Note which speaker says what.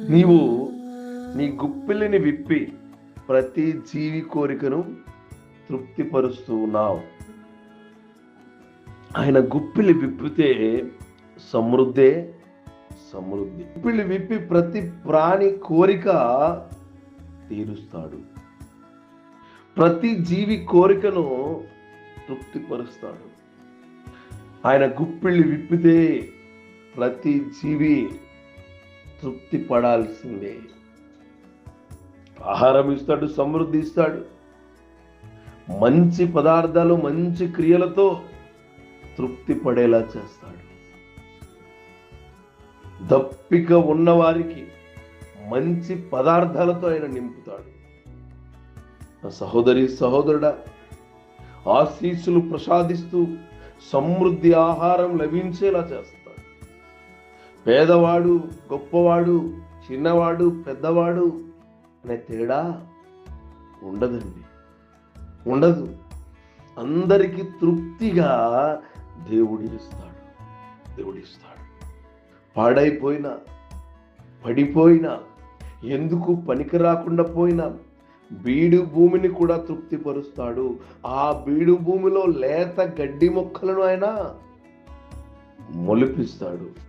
Speaker 1: నీవు నీ గుప్పిలిని విప్పి ప్రతి జీవి కోరికను తృప్తిపరుస్తూ ఉన్నావు. ఆయన గుప్పిలి విప్పితే సమృద్ధే సమృద్ధి. గుప్పిలి విప్పి ప్రతి ప్రాణి కోరిక తీరుస్తాడు. ప్రతి జీవి కోరికను తృప్తిపరుస్తాడు. ఆయన గుప్పిళ్ళు విప్పితే ప్రతి జీవి తృప్తి పడాల్సిందే. ఆహారం ఇస్తాడు, సమృద్ధి ఇస్తాడు, మంచి పదార్థాలు మంచి క్రియలతో తృప్తి పడేలా చేస్తాడు. దప్పిక ఉన్నవారికి మంచి పదార్థాలతో ఆయన నింపుతాడు. నా సహోదరి సహోదరుడా, ఆశీస్సులు ప్రసాదిస్తూ సమృద్ధి ఆహారం లభించేలా చేస్తాడు. పేదవాడు గొప్పవాడు, చిన్నవాడు పెద్దవాడు అనే తేడా ఉండదండి, ఉండదు. అందరికీ తృప్తిగా దేవుడిస్తాడు. పాడైపోయినా, పడిపోయినా, ఎందుకు పనికి రాకుండా పోయినా బీడు భూమిని కూడా తృప్తిపరుస్తాడు. ఆ బీడు భూమిలో లేత గడ్డి మొక్కలను ఆయన మొలిపిస్తాడు.